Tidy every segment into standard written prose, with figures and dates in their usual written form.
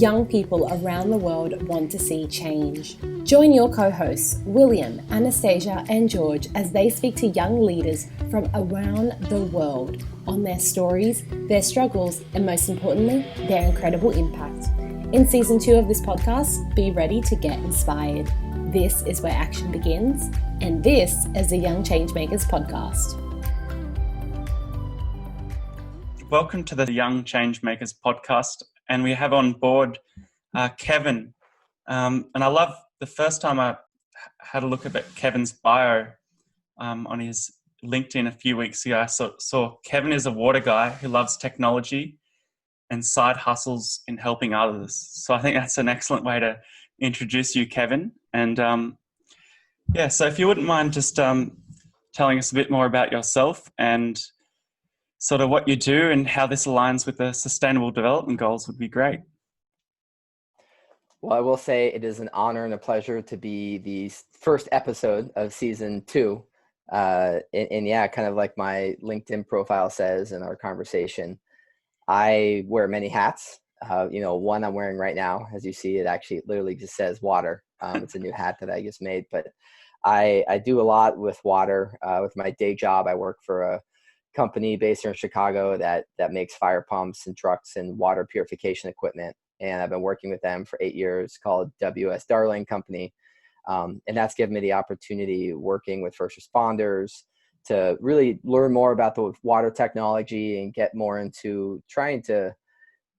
young people around the world want to see change. Join your co-hosts, William, Anastasia, and George, as they speak to young leaders from around the world on their stories, their struggles, and most importantly, their incredible impact. In season 2 of this podcast, be ready to get inspired. This is where action begins, and this is the Young Changemakers podcast. Welcome to the Young Changemakers podcast, and we have on board Kevin. And I love the first time I had a look at Kevin's bio on his LinkedIn a few weeks ago. I saw Kevin is a water guy who loves technology and side hustles in helping others. So I think that's an excellent way to introduce you, Kevin. And so if you wouldn't mind just telling us a bit more about yourself and sort of what you do and how this aligns with the Sustainable Development Goals would be great. Well, I will say it is an honor and a pleasure to be the first episode of season 2. And kind of like my LinkedIn profile says in our conversation, I wear many hats. One I'm wearing right now, as you see, it actually literally just says water. It's a new hat that I just made, but I do a lot with water. With my day job, I work for a company based here in Chicago that makes fire pumps and trucks and water purification equipment. And I've been working with them for 8 years, called WS Darling Company. And that's given me the opportunity working with first responders to really learn more about the water technology and get more into trying to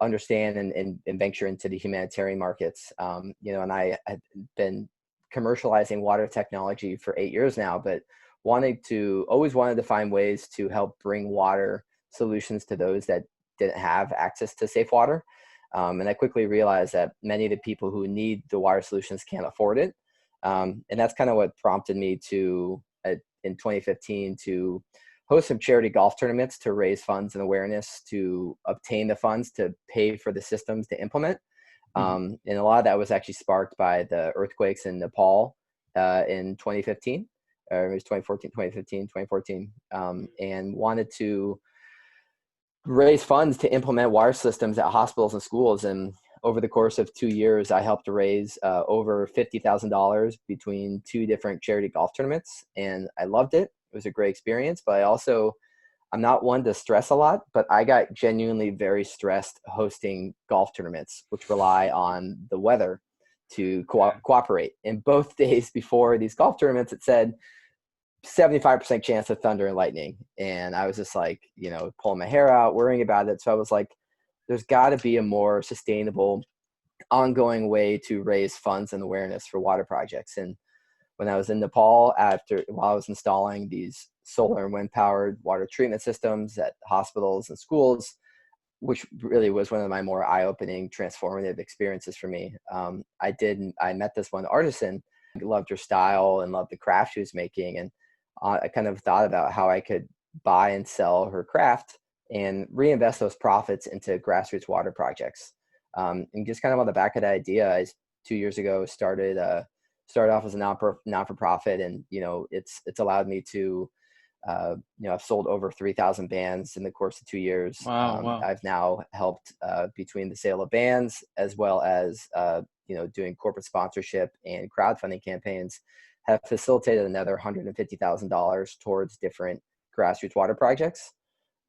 understand and venture into the humanitarian markets. And I had been commercializing water technology for 8 years now, but always wanted to find ways to help bring water solutions to those that didn't have access to safe water. And I quickly realized that many of the people who need the water solutions can't afford it. And that's kind of what prompted me to, in 2015, to host some charity golf tournaments to raise funds and awareness to obtain the funds to pay for the systems to implement. And a lot of that was actually sparked by the earthquakes in Nepal in 2015. Or it was 2014, and wanted to raise funds to implement water systems at hospitals and schools. And over the course of 2 years, I helped to raise over $50,000 between 2 different charity golf tournaments. And I loved it. It was a great experience, but I'm not one to stress a lot, but I got genuinely very stressed hosting golf tournaments, which rely on the weather to cooperate. And both days before these golf tournaments, it said 75% chance of thunder and lightning. And I was just like, pulling my hair out, worrying about it. So I was like, there's got to be a more sustainable, ongoing way to raise funds and awareness for water projects. And when I was in Nepal, while I was installing these solar and wind powered water treatment systems at hospitals and schools, which really was one of my more eye-opening, transformative experiences for me. I met this one artisan, loved her style and loved the craft she was making. And I kind of thought about how I could buy and sell her craft and reinvest those profits into grassroots water projects. And just kind of on the back of that idea, I 2 years ago started off as a non-for-profit, and it's allowed me to I've sold over 3,000 bands in the course of 2 years. Wow. I've now helped between the sale of bands as well as doing corporate sponsorship and crowdfunding campaigns, have facilitated another $150,000 towards different grassroots water projects.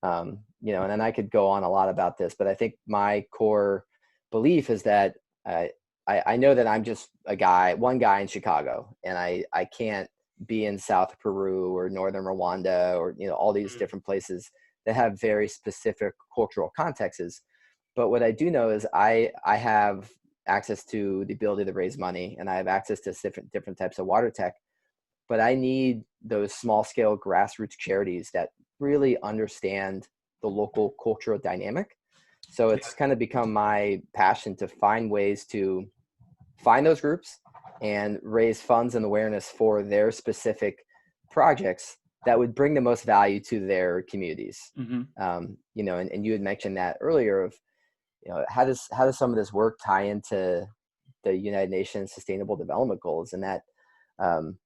And then I could go on a lot about this, but I think my core belief is that I know that I'm just one guy in Chicago, and I can't be in South Peru or Northern Rwanda or, all these different places that have very specific cultural contexts. But what I do know is I have access to the ability to raise money, and I have access to different types of water tech, but I need those small scale grassroots charities that really understand the local cultural dynamic. So it's kind of become my passion to find ways to find those groups and raise funds and awareness for their specific projects that would bring the most value to their communities. And you had mentioned that earlier of, how does some of this work tie into the United Nations Sustainable Development Goals? And that, I'm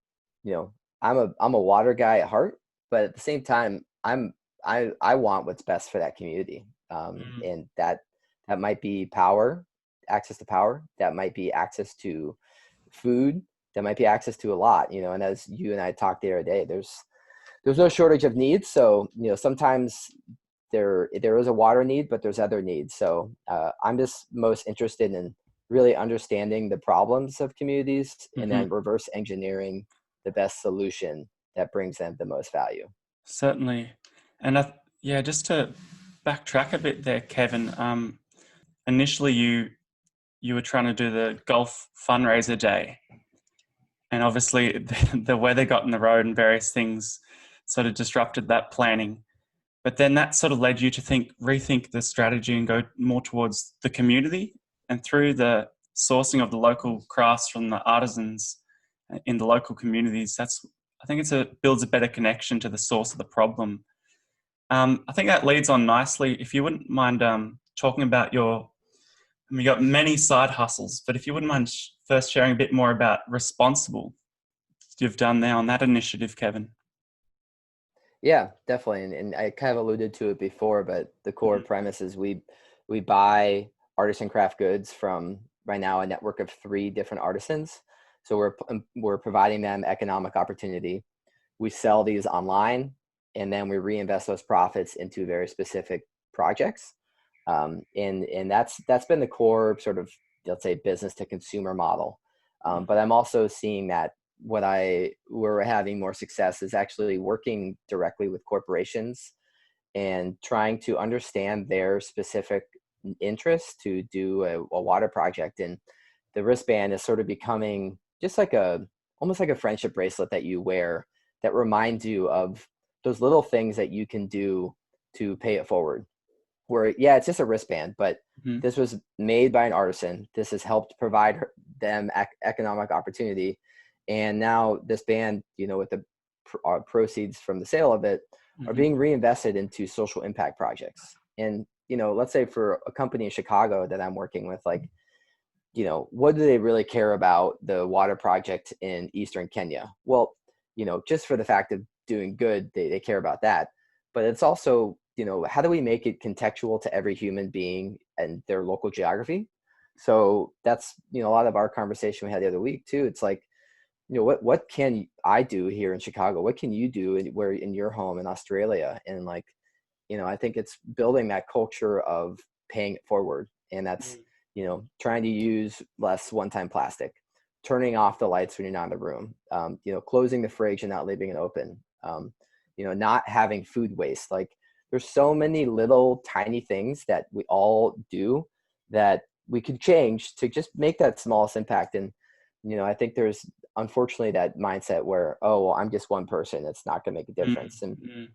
a water guy at heart, but at the same time, I want what's best for that community. And that might be power, access to power, that might be access to food, that might be access to a lot, and as you and I talked the other day, there's no shortage of needs. So, sometimes there is a water need, but there's other needs. So I'm just most interested in really understanding the problems of communities and then reverse engineering the best solution that brings them the most value. Certainly. And just to backtrack a bit there, Kevin, initially you were trying to do the golf fundraiser day, and obviously the weather got in the road and various things sort of disrupted that planning. But then that sort of led you to rethink the strategy and go more towards the community, and through the sourcing of the local crafts from the artisans in the local communities. I think builds a better connection to the source of the problem. I think that leads on nicely. If you wouldn't mind talking about you got many side hustles, but if you wouldn't mind first sharing a bit more about Wristsponsible you've done there on that initiative, Kevin. Yeah, definitely. And I kind of alluded to it before, but the core premise is we buy artisan craft goods from right now a network of 3 different artisans. So we're providing them economic opportunity. We sell these online, and then we reinvest those profits into very specific projects. And that's been the core sort of, let's say, business to consumer model. But I'm also seeing that where we're having more success is actually working directly with corporations and trying to understand their specific interests to do a water project. And the wristband is sort of becoming just almost like a friendship bracelet that you wear that reminds you of those little things that you can do to pay it forward. Where, yeah, it's just a wristband, but this was made by an artisan. This has helped provide them economic opportunity. And now this band, with the proceeds from the sale of it, are being reinvested into social impact projects. And, let's say for a company in Chicago that I'm working with, what do they really care about the water project in Eastern Kenya? Well, just for the fact of doing good, they care about that. But it's also, how do we make it contextual to every human being and their local geography? So that's, a lot of our conversation we had the other week too. It's like, what can I do here in Chicago? What can you do in your home in Australia? And I think it's building that culture of paying it forward. And that's, trying to use less one-time plastic, turning off the lights when you're not in the room, closing the fridge and not leaving it open, not having food waste. There's so many little tiny things that we all do that we could change to just make that smallest impact. And, I think there's unfortunately that mindset where, oh, well, I'm just one person, it's not going to make a difference. And,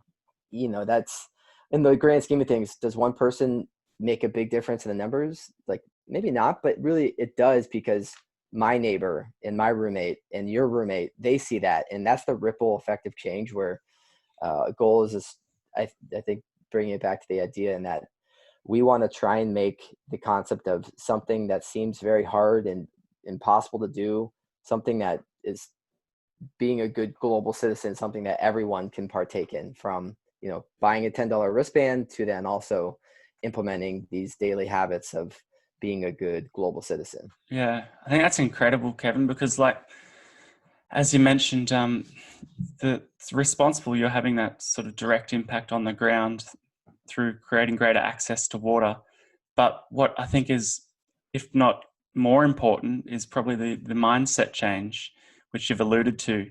that's in the grand scheme of things, does one person make a big difference in the numbers? Maybe not, but really it does, because my neighbor and my roommate and your roommate, they see that. And that's the ripple effect of change where goal is I think bringing it back to the idea, and that we want to try and make the concept of something that seems very hard and impossible to do, something that is being a good global citizen, something that everyone can partake in, from, buying a $10 wristband to then also implementing these daily habits of being a good global citizen. Yeah, I think that's incredible, Kevin, because as you mentioned, the Wristsponsible, you're having that sort of direct impact on the ground through creating greater access to water. But what I think is, if not more important, is probably the mindset change, which you've alluded to.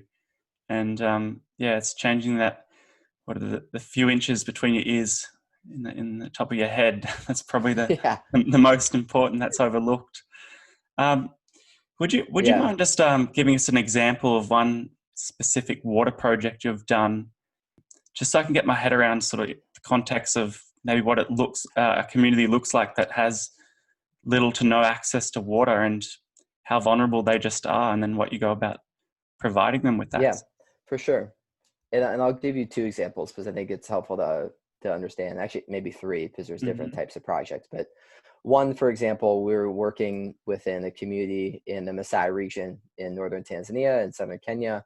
And it's changing that, what are the few inches between your ears in the top of your head. That's probably the most important, that's overlooked. Would you mind just giving us an example of one specific water project you've done, just so I can get my head around sort of the context of maybe what it a community looks like that has little to no access to water, and how vulnerable they just are, and then what you go about providing them with that? Yeah, for sure. And I'll give you 2 examples because I think it's helpful to understand. Actually, maybe 3, because there's different types of projects. But one, for example, we were working within a community in the Masai region in northern Tanzania and southern Kenya,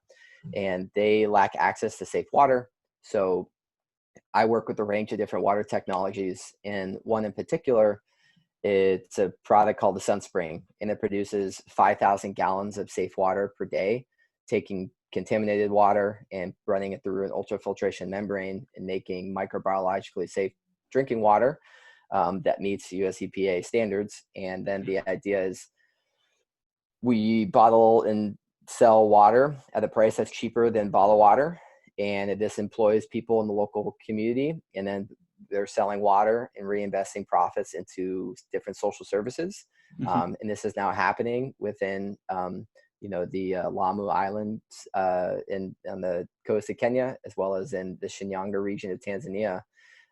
and they lack access to safe water. So I work with a range of different water technologies, and one in particular It's a product called the Sunspring, and it produces 5,000 gallons of safe water per day, taking contaminated water and running it through an ultrafiltration membrane and making microbiologically safe drinking water that meets US EPA standards. And then the idea is we bottle and sell water at a price that's cheaper than bottled water. And this employs people in the local community. And then they're selling water and reinvesting profits into different social services. And this is now happening within, the Lamu Islands on the coast of Kenya, as well as in the Shinyanga region of Tanzania.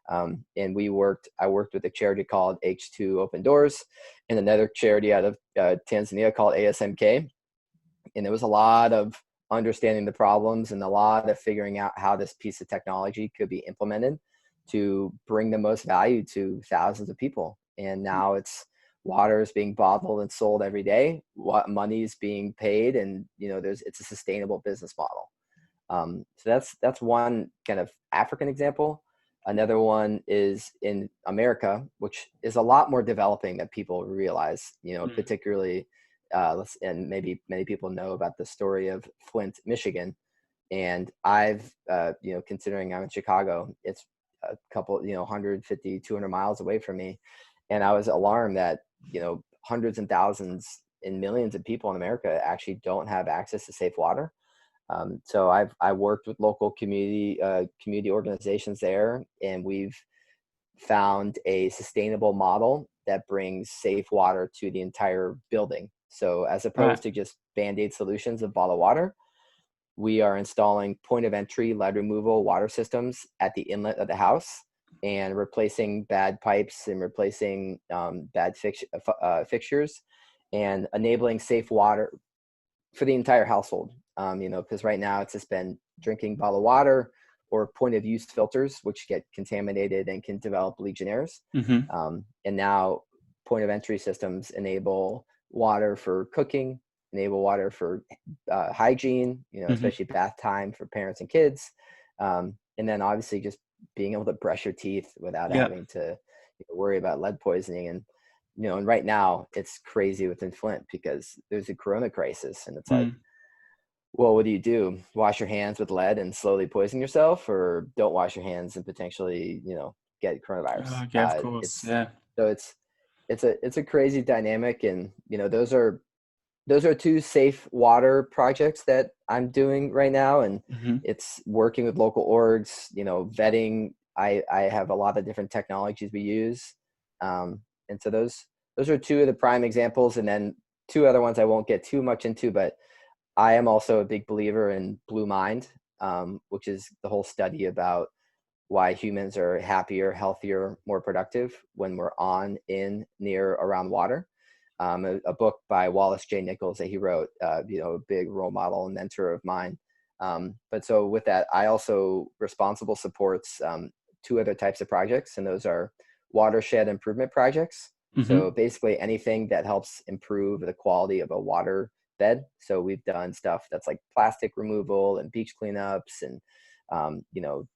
And I worked with a charity called H2 Open Doors and another charity out of Tanzania called ASMK. And there was a lot of understanding the problems and a lot of figuring out how this piece of technology could be implemented to bring the most value to thousands of people. And now water is being bottled and sold every day. What money is being paid, and it's a sustainable business model. So that's one kind of African example. Another one is in America, which is a lot more developing than people realize. Particularly, and maybe many people know about the story of Flint, Michigan. And I've, considering I'm in Chicago, it's a couple, 150, 200 miles away from me. And I was alarmed that, hundreds and thousands and millions of people in America actually don't have access to safe water. So I worked with local community organizations there, and we've found a sustainable model that brings safe water to the entire building. So as opposed to just Band-Aid solutions of bottled water, we are installing point of entry lead removal water systems at the inlet of the house and replacing bad pipes and replacing bad fixtures and enabling safe water for the entire household. Because right now it's just been drinking bottled water or point of use filters, which get contaminated and can develop Legionnaires. And now point of entry systems enable water for cooking, enable water for hygiene, especially bath time for parents and kids. And then obviously just being able to brush your teeth without having to worry about lead poisoning. And, and right now it's crazy within Flint because there's a corona crisis, and it's like, well, what do? Wash your hands with lead and slowly poison yourself, or don't wash your hands and potentially, get coronavirus? Of course. So it's a crazy dynamic. And, those are two safe water projects that I'm doing right now. And it's working with local orgs, vetting. I have a lot of different technologies we use. And so those are two of the prime examples. And then two other ones I won't get too much into, but I am also a big believer in Blue Mind, which is the whole study about why humans are happier, healthier, more productive when we're on, in, near, around water. A book by Wallace J. Nichols that he wrote, a big role model and mentor of mine. But so with that, I also Wristsponsible supports two other types of projects, and those are watershed improvement projects. So basically anything that helps improve the quality of a water bed. So we've done stuff that's like plastic removal and beach cleanups and,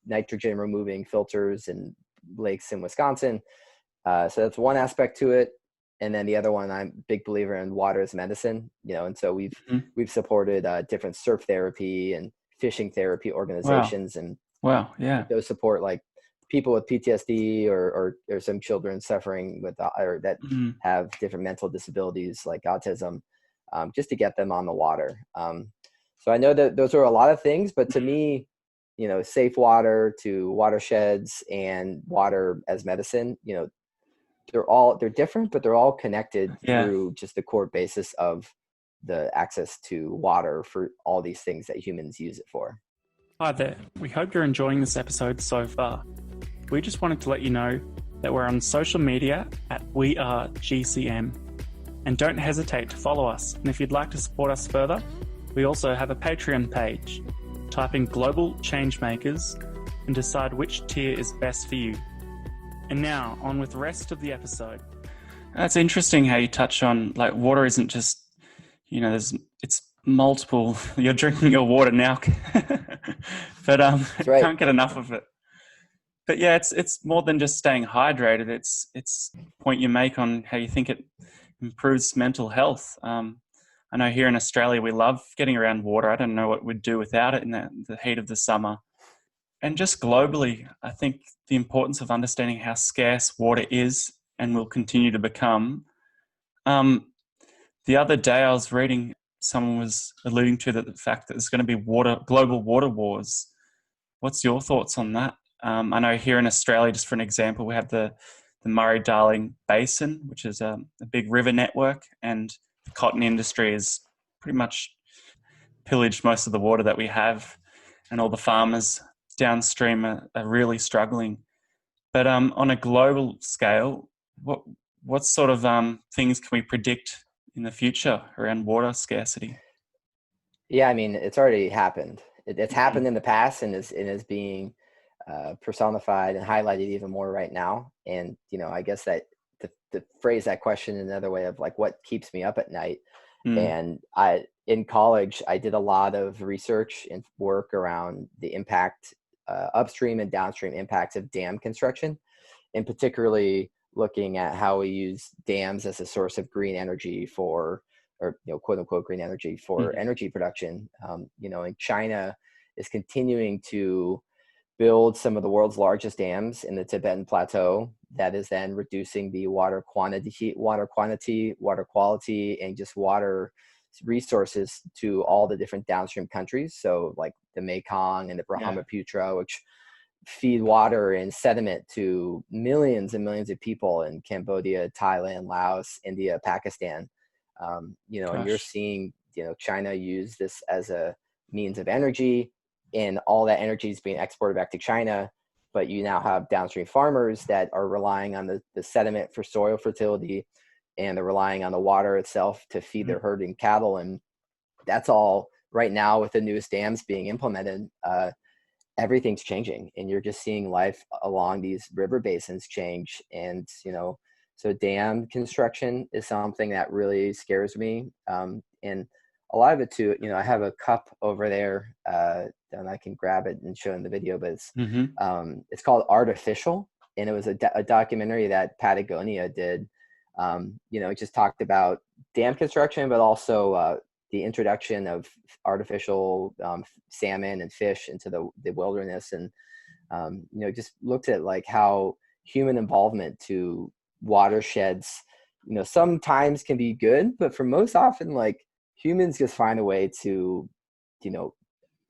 nitrogen removing filters in lakes in Wisconsin. So that's one aspect to it. And then the other one, I'm a big believer in water as medicine, and so we've supported different surf therapy and fishing therapy organizations. And those support like people with PTSD or some children suffering with or that have different mental disabilities like autism, just to get them on the water. So I know that those are a lot of things, but to me, safe water to watersheds and water as medicine, they're different, but they're all connected through just the core basis of the access to water for all these things that humans use it for. Hi there. We hope you're enjoying this episode so far. We just wanted to let you know that we're on social media at WeAreGCM. And don't hesitate to follow us. And if you'd like to support us further, we also have a Patreon page. Type in Global Changemakers and decide which tier is best for you. And now, on with the rest of the episode. That's interesting how you touch on, like, water isn't just, it's multiple. You're drinking your water now. But right. Can't get enough of it. But yeah, it's more than just staying hydrated. It's a point you make on how you think it improves mental health. I know here in Australia we love getting around water. I don't know what we'd do without it in the heat of the summer. And just globally, I think the importance of understanding how scarce water is and will continue to become. The other day I was reading, someone was alluding to the fact that there's going to be global water wars. What's your thoughts on that? I know here in Australia, just for an example, we have the Murray-Darling Basin, which is a big river network, and the cotton industry has pretty much pillaged most of the water that we have, and all the farmers downstream are really struggling. But on a global scale, what sort of things can we predict in the future around water scarcity? Yeah, I mean, it's already happened. It's happened in the past and is being personified and highlighted even more right now. And, I guess that to phrase that question in another way of like, what keeps me up at night? And in college, I did a lot of research and work around the impact, upstream and downstream impacts of dam construction, and particularly looking at how we use dams as a source of green energy or quote unquote green energy for energy production. And China is continuing to build some of the world's largest dams in the Tibetan Plateau. That is then reducing the water quantity, water quality, and just water resources to all the different downstream countries. So like the Mekong and the Brahmaputra, which feed water and sediment to millions and millions of people in Cambodia, Thailand, Laos, India, Pakistan. And you're seeing, China use this as a means of energy, and all that energy is being exported back to China. But you now have downstream farmers that are relying on the sediment for soil fertility, and they're relying on the water itself to feed their herding cattle. And that's all right now with the newest dams being implemented. Everything's changing, and you're just seeing life along these river basins change. And, so dam construction is something that really scares me. And a lot of it too, I have a cup over there, and I can grab it and show in the video, but it's called Artificial. And it was a documentary that Patagonia did. It just talked about dam construction, but also the introduction of artificial salmon and fish into the wilderness. And, just looked at like how human involvement to watersheds, sometimes can be good, but for most often, like humans just find a way to,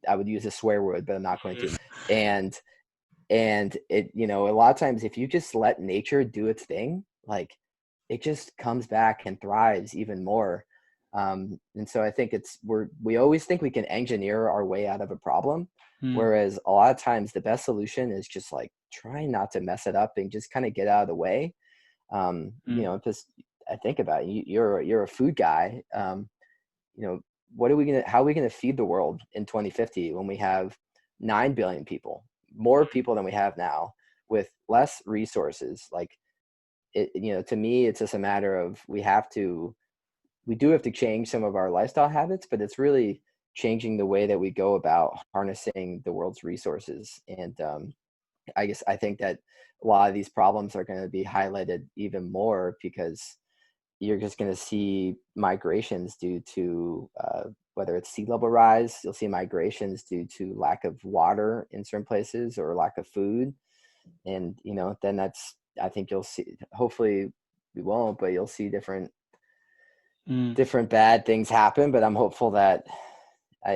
I would use a swear word, but I'm not going to. And it, a lot of times if you just let nature do its thing, like it just comes back and thrives even more. And so I think we always think we can engineer our way out of a problem. Whereas a lot of times the best solution is just like trying not to mess it up and just kind of get out of the way. Just I think about it, you're a food guy. How are we going to feed the world in 2050 when we have 9 billion people, more people than we have now, with less resources? Like it, to me, it's just a matter of we do have to change some of our lifestyle habits, but it's really changing the way that we go about harnessing the world's resources. And I think that a lot of these problems are going to be highlighted even more because you're just going to see migrations due to whether it's sea level rise. You'll see migrations due to lack of water in certain places or lack of food. And, then I think you'll see, hopefully we won't, but you'll see different bad things happen. But I'm hopeful that, I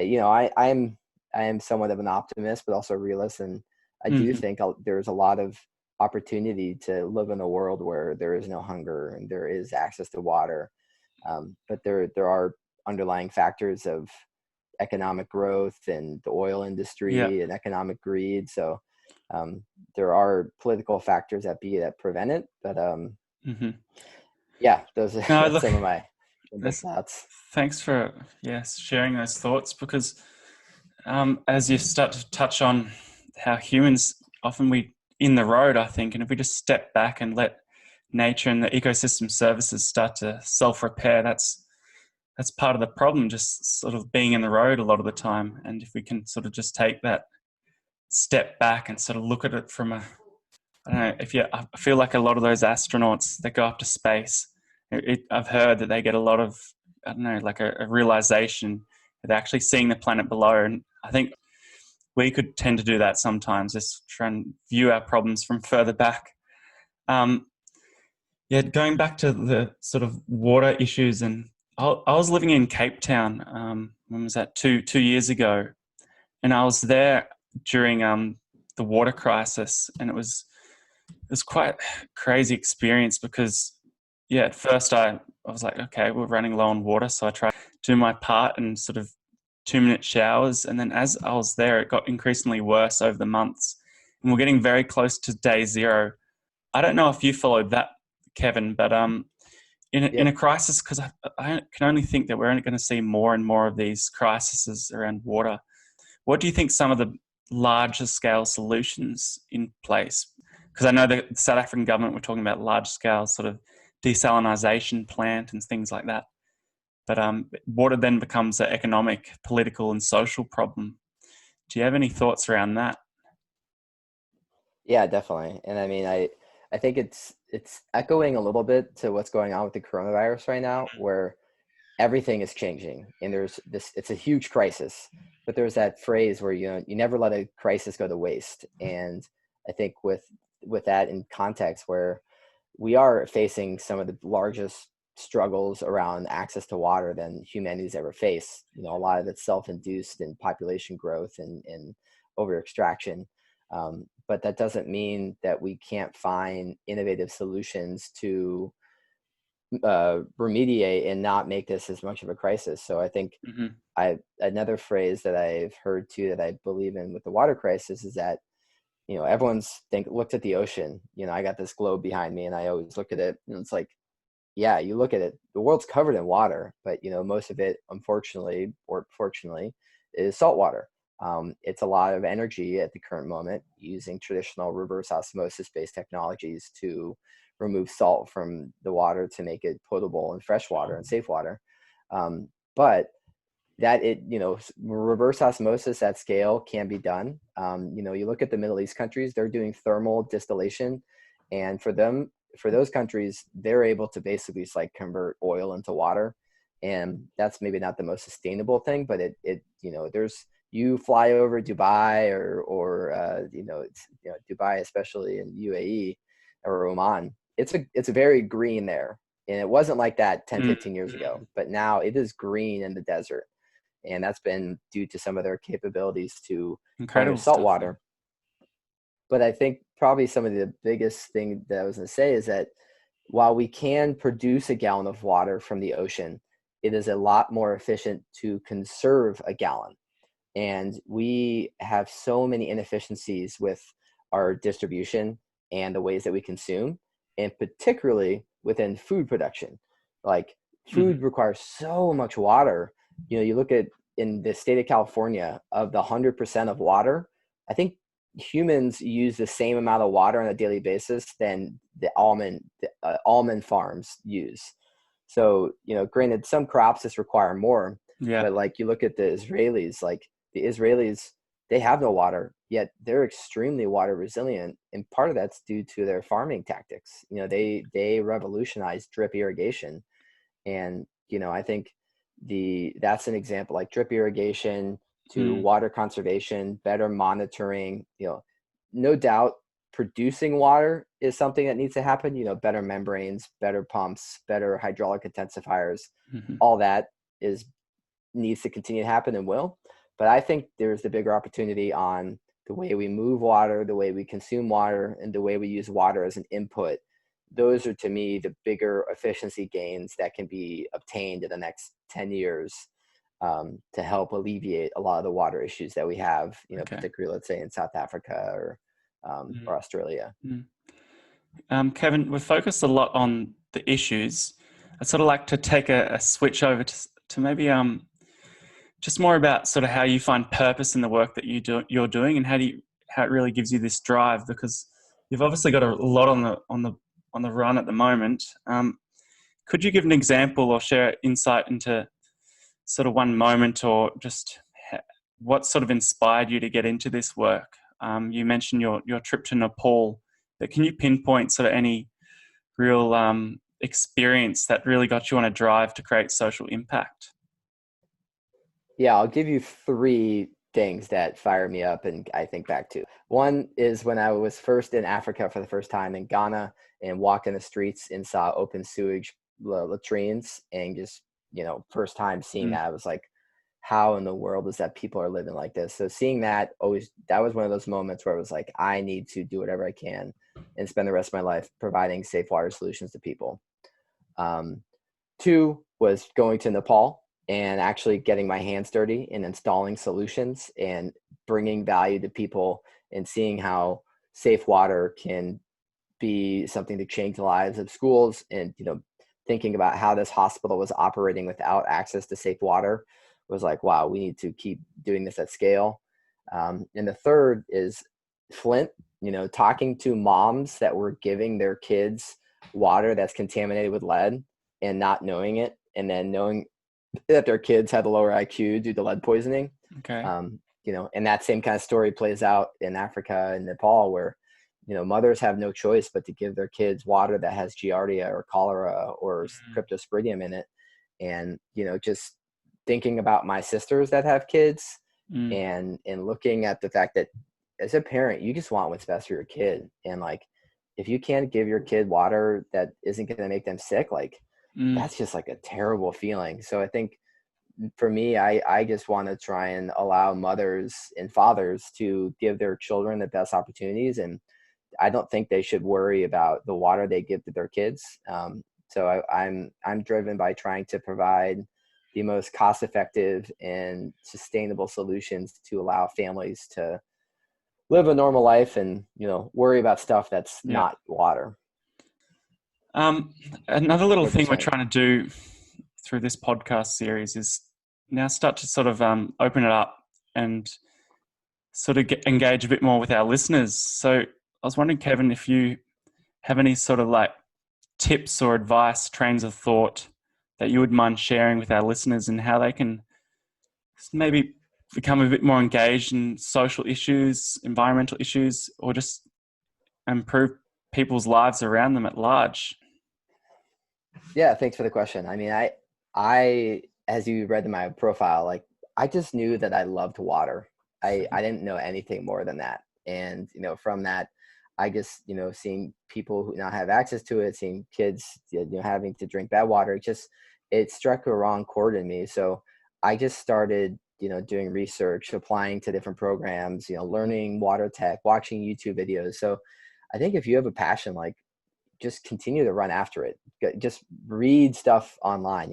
am somewhat of an optimist, but also a realist. And I do think there's a lot of opportunity to live in a world where there is no hunger and there is access to water. But there are underlying factors of economic growth and the oil industry and economic greed. So there are political factors that prevent it. But those are some of my thoughts. Thanks for sharing those thoughts, because as you start to touch on how humans often we in the road, I think, and if we just step back and let nature and the ecosystem services start to self-repair, that's part of the problem, just sort of being in the road a lot of the time. And if we can sort of just take that step back and sort of look at it from I don't know if I feel like a lot of those astronauts that go up to space, I've heard that they get a lot of, I don't know, like a realization that they're actually seeing the planet below. And I think we could tend to do that sometimes, just try and view our problems from further back. Going back to the sort of water issues, and I was living in Cape Town, when was that, 2 years ago, and I was there during the water crisis, and it was quite a crazy experience because, at first I was like, okay, we're running low on water, so I tried to do my part and sort of 2-minute showers, and then as I was there, it got increasingly worse over the months, and we're getting very close to day zero. I don't know if you followed that, Kevin, but in a crisis, because I can only think that we're only going to see more and more of these crises around water. What do you think some of the larger scale solutions in place? Because I know the South African government were talking about large scale sort of desalination plant and things like that. But water then becomes an economic, political, and social problem. Do you have any thoughts around that? Yeah, definitely. And I mean, I think it's echoing a little bit to what's going on with the coronavirus right now, where everything is changing, and there's this, it's a huge crisis, but there's that phrase where, you never let a crisis go to waste. And I think with that in context, where we are facing some of the largest struggles around access to water than humanity's ever faced. A lot of it's self-induced in population growth and over extraction. But that doesn't mean that we can't find innovative solutions to remediate and not make this as much of a crisis. So I think another phrase that I've heard too, that I believe in with the water crisis, is that, everyone's looks at the ocean. I got this globe behind me, and I always look at it, and it's like, yeah, you look at it, the world's covered in water, but most of it, unfortunately or fortunately, is salt water. It's a lot of energy at the current moment, using traditional reverse osmosis based technologies to remove salt from the water to make it potable and fresh water and safe water. But that reverse osmosis at scale can be done. You look at the Middle East countries, they're doing thermal distillation, and for those countries, they're able to basically just like convert oil into water. And that's maybe not the most sustainable thing, but you fly over Dubai or Dubai, especially in UAE or Oman, it's very green there. And it wasn't like that 10, 15 years ago, but now it is green in the desert. And that's been due to some of their capabilities to Incredible salt stuff. water. But I think probably some of the biggest thing that I was going to say is that while we can produce a gallon of water from the ocean, it is a lot more efficient to conserve a gallon. And we have so many inefficiencies with our distribution and the ways that we consume, and particularly within food production. Like food requires so much water. You look at in the state of California, of the 100% of water, I think humans use the same amount of water on a daily basis than the almond farms use. So, granted, some crops just require more, but like you look at the Israelis, they have no water, yet they're extremely water resilient. And part of that's due to their farming tactics. They revolutionized drip irrigation. And, I think that's an example, like drip irrigation to water conservation, better monitoring. No doubt producing water is something that needs to happen. Better membranes, better pumps, better hydraulic intensifiers, all that needs to continue to happen and will. But I think there's the bigger opportunity on the way we move water, the way we consume water, and the way we use water as an input. Those are, to me, the bigger efficiency gains that can be obtained in the next 10 years to help alleviate a lot of the water issues that we have, particularly, let's say, in South Africa or Australia. Kevin, we've focused a lot on the issues. I'd sort of like to take a switch over to maybe just more about sort of how you find purpose in the work that you're doing, and how it really gives you this drive, because you've obviously got a lot on the run at the moment. Could you give an example or share insight into sort of one moment, or just what sort of inspired you to get into this work? You mentioned your trip to Nepal But can you pinpoint sort of any real experience that really got you on a drive to create social impact? Yeah, I'll give you three things that fire me up and I think back to. One is when I was first in Africa for the first time in Ghana and walked in the streets and saw open sewage latrines and just, first time seeing that, I was like, how in the world is that people are living like this? So seeing that that was one of those moments where it was like, I need to do whatever I can and spend the rest of my life providing safe water solutions to people. Two was going to Nepal and actually getting my hands dirty and installing solutions and bringing value to people and seeing how safe water can be something to change the lives of schools. And, thinking about how this hospital was operating without access to safe water was like, wow, we need to keep doing this at scale. And the third is Flint, talking to moms that were giving their kids water that's contaminated with lead and not knowing it, and then knowing that their kids had a lower IQ due to lead poisoning. Okay. And that same kind of story plays out in Africa and Nepal, where, mothers have no choice but to give their kids water that has Giardia or cholera or cryptosporidium in it. And, just thinking about my sisters that have kids and looking at the fact that as a parent, you just want what's best for your kid. And like, if you can't give your kid water that isn't going to make them sick, like that's just like a terrible feeling. So I think for me, I just want to try and allow mothers and fathers to give their children the best opportunities. And I don't think they should worry about the water they give to their kids. So I'm driven by trying to provide the most cost-effective and sustainable solutions to allow families to live a normal life and, worry about stuff that's not water. Another little 100%. thing we're trying to do through this podcast series is now start to sort of open it up and sort of engage a bit more with our listeners. So I was wondering, Kevin, if you have any sort of like tips or advice, trains of thought that you would mind sharing with our listeners and how they can maybe become a bit more engaged in social issues, environmental issues, or just improve people's lives around them at large. Yeah, thanks for the question. I mean, I as you read in my profile, like I just knew that I loved water. I didn't know anything more than that. And, from that, I just, seeing people who now have access to it, seeing kids, having to drink bad water, it struck a wrong chord in me. So I just started, doing research, applying to different programs, learning water tech, watching YouTube videos. So I think if you have a passion, like just continue to run after it. Just read stuff online,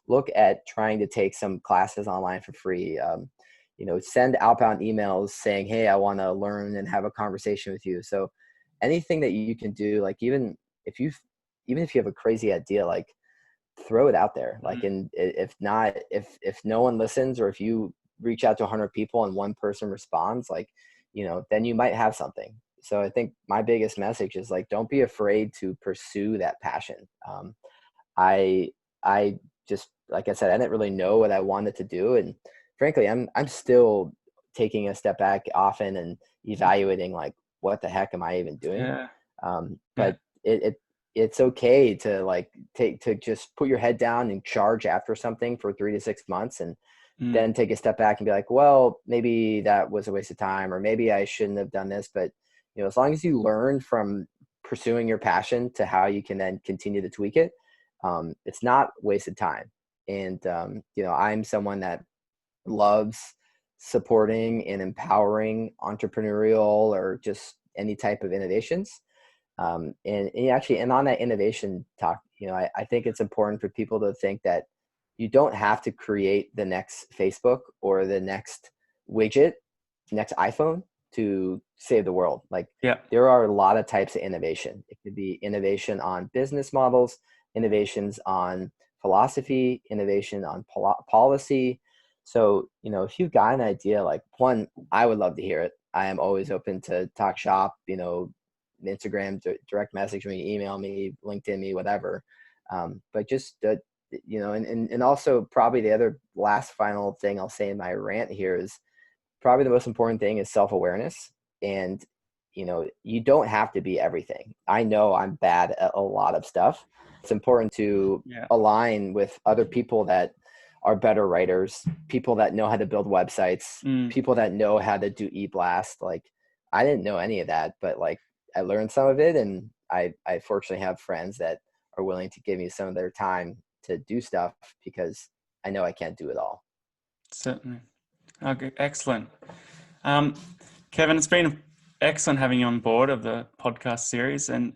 look at trying to take some classes online for free. Send outbound emails saying, hey, I want to learn and have a conversation with you. So anything that you can do, like even if you have a crazy idea, like throw it out there. Like, and if no one listens, or if you reach out to 100 people and one person responds, like, then you might have something. So I think my biggest message is like, don't be afraid to pursue that passion. I just, like I said, I didn't really know what I wanted to do. And frankly, I'm still taking a step back often and evaluating like, what the heck am I even doing? Yeah. But it's okay to like to just put your head down and charge after something for 3 to 6 months and then take a step back and be like, well, maybe that was a waste of time, or maybe I shouldn't have done this. But, as long as you learn from pursuing your passion to how you can then continue to tweak it, it's not wasted time. And, I'm someone that loves supporting and empowering entrepreneurial or just any type of innovations. And on that innovation talk, I think it's important for people to think that you don't have to create the next Facebook or the next widget, next iPhone to save the world. Like, there are a lot of types of innovation. It could be innovation on business models, innovations on philosophy, innovation on policy. So, if you've got an idea, like one, I would love to hear it. I am always open to talk shop, Instagram, direct message me, email me, LinkedIn me, whatever. But just, and also probably the other last final thing I'll say in my rant here is probably the most important thing is self-awareness. And you don't have to be everything. I know I'm bad at a lot of stuff. It's important to align with other people that are better writers, people that know how to build websites, people that know how to do eBlast. Like, I didn't know any of that, but like I learned some of it, and I fortunately have friends that are willing to give me some of their time to do stuff because I know I can't do it all. Certainly. Okay, excellent. Kevin, it's been excellent having you on board of the podcast series. And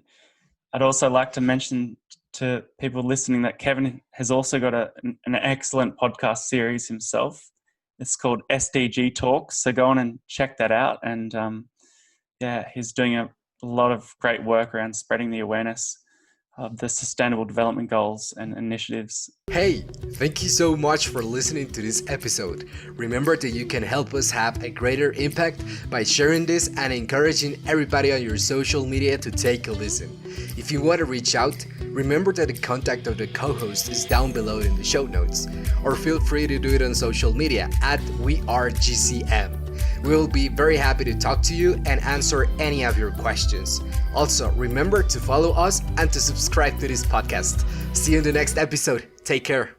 I'd also like to mention to people listening that Kevin has also got an excellent podcast series himself. It's called SDG Talks. So go on and check that out. And he's doing a lot of great work around spreading the awareness of the Sustainable Development Goals and initiatives. Hey, thank you so much for listening to this episode. Remember that you can help us have a greater impact by sharing this and encouraging everybody on your social media to take a listen. If you want to reach out, remember that the contact of the co-host is down below in the show notes, or feel free to do it on social media at WeAreGCM. We will be very happy to talk to you and answer any of your questions. Also, remember to follow us and to subscribe to this podcast. See you in the next episode. Take care.